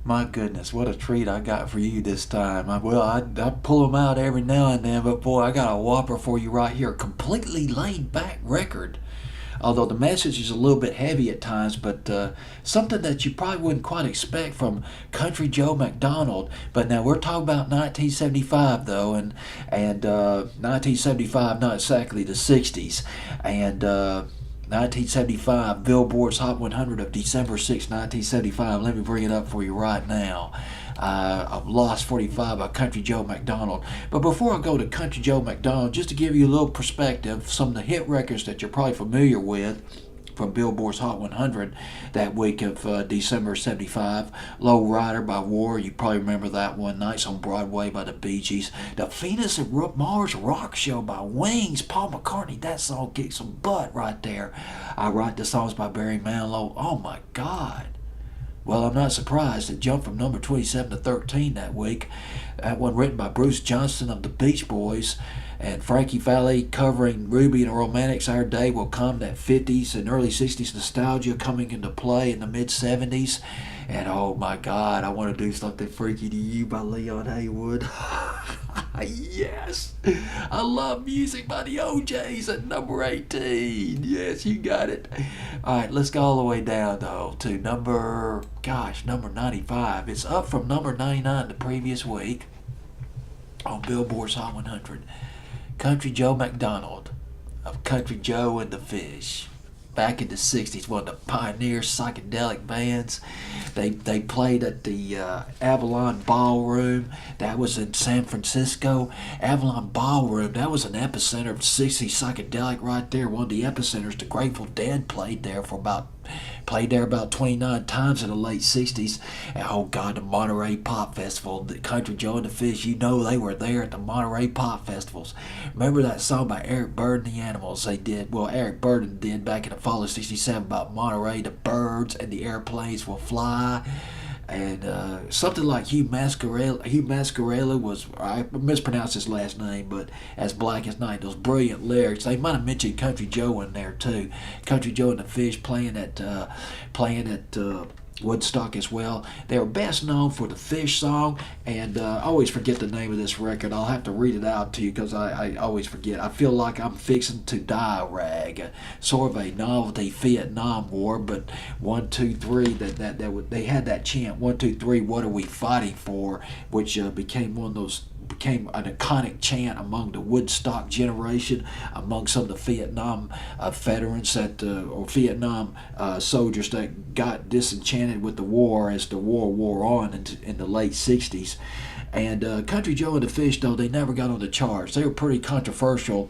My goodness, what a treat I got for you this time. I pull them out every now and then, but boy, I got a whopper for you right here. A completely laid back record. Although the message is a little bit heavy at times, but something that you probably wouldn't quite expect from Country Joe McDonald. But now we're talking about 1975 though, and 1975, not exactly the 60s, and 1975, Billboard's Hot 100 of December 6, 1975. Let me bring it up for you right now. Lost 45 by Country Joe McDonald. But before I go to Country Joe McDonald, just to give you a little perspective, some of the hit records that you're probably familiar with from Billboard's Hot 100 that week of December 75. Low Rider by War, you probably remember that one. Nights on Broadway by the Bee Gees. The Venus and Mars Rock Show by Wings. Paul McCartney, that song kicks some butt right there. I Write the Songs by Barry Manilow. Oh my God. Well, I'm not surprised. It jumped from number 27 to 13 that week. That one written by Bruce Johnston of the Beach Boys. And Frankie Valli covering Ruby and the Romantics. Our Day Will Come, that 50s and early 60s nostalgia coming into play in the mid 70s. And oh my God, I Want to Do Something Freaky to You by Leon Haywood. Yes, I Love Music by the OJs at number 18. Yes, you got it. All right, let's go all the way down though to number 95. It's up from number 99 the previous week on Billboard's Hot 100. Country Joe McDonald of Country Joe and the Fish. Back in the 60s, one of the pioneer psychedelic bands. They played at the Avalon Ballroom. That was in San Francisco. Avalon Ballroom, that was an epicenter of 60s psychedelic right there. One of the epicenters. The Grateful Dead played there about 29 times in the late 60s. And oh God, the Monterey Pop Festival, the Country Joe and the Fish, you know they were there at the Monterey Pop Festivals. Remember that song by Eric Burdon and the Animals they did? Well, Eric Burdon did back in the fall of 67 about Monterey, the birds and the airplanes will fly. And something like Hugh Mascarella was, I mispronounced his last name, but as Black as Night, those brilliant lyrics. They might have mentioned Country Joe in there too. Country Joe and the Fish playing at Woodstock as well. They were best known for the Fish song, and I always forget the name of this record. I'll have to read it out to you because I always forget. I Feel Like I'm Fixing to Die Rag, sort of a novelty Vietnam War, but 1, 2, 3. They had that chant 1, 2, 3. What are we fighting for? Which became an iconic chant among the Woodstock generation, among some of the Vietnam veterans or Vietnam soldiers that got disenchanted with the war as the war wore on in the late 60s. And Country Joe and the Fish, though, they never got on the charts. They were pretty controversial.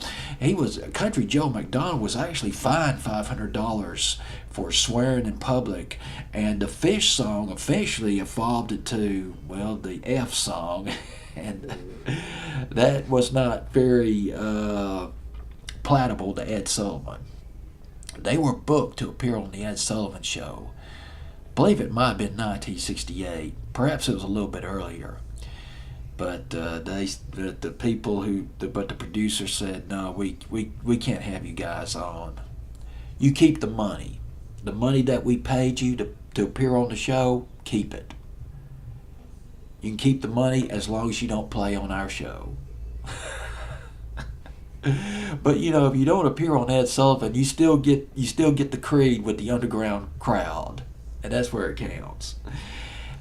Country Joe McDonald was actually fined $500 for swearing in public. And the Fish song officially evolved into, well, the F song. And that was not very palatable to Ed Sullivan. They were booked to appear on the Ed Sullivan Show. I believe it might have been 1968. Perhaps it was a little bit earlier. But the producer said, no, we can't have you guys on. You keep the money. The money that we paid you to appear on the show, keep it. You can keep the money as long as you don't play on our show. But if you don't appear on Ed Sullivan, you still get the creed with the underground crowd, and that's where it counts.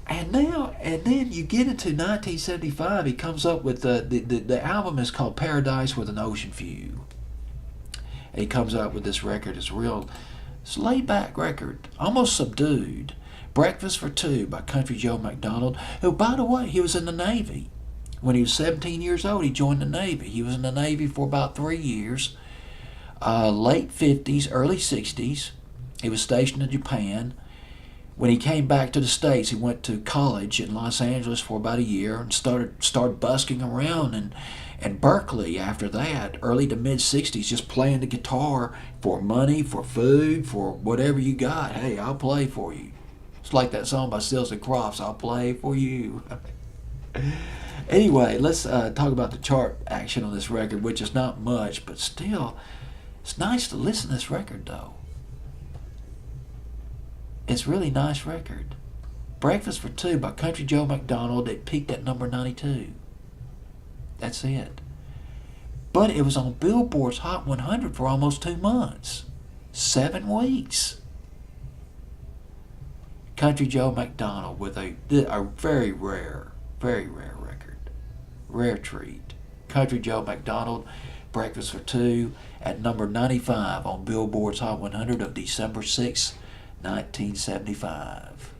And then you get into 1975. He comes up with the album is called Paradise with an Ocean View. And he comes out with this record. It's a laid back record, almost subdued. Breakfast for Two by Country Joe McDonald, who, by the way, he was in the Navy. When he was 17 years old, he joined the Navy. He was in the Navy for about 3 years. Late 50s, early 60s. He was stationed in Japan. When he came back to the States, he went to college in Los Angeles for about a year and started busking around and Berkeley after that, early to mid 60s, just playing the guitar for money, for food, for whatever you got. Hey, I'll play for you. It's like that song by Stills and Crofts, I'll play for you. Anyway, let's talk about the chart action on this record, which is not much, but still, it's nice to listen to this record, though. It's a really nice record. Breakfast for Two by Country Joe McDonald, it peaked at number 92. That's it. But it was on Billboard's Hot 100 for almost 2 months. 7 weeks. Country Joe McDonald with a very rare record. Rare treat. Country Joe McDonald, Breakfast for Two, at number 95 on Billboard's Hot 100 of December 6, 1975.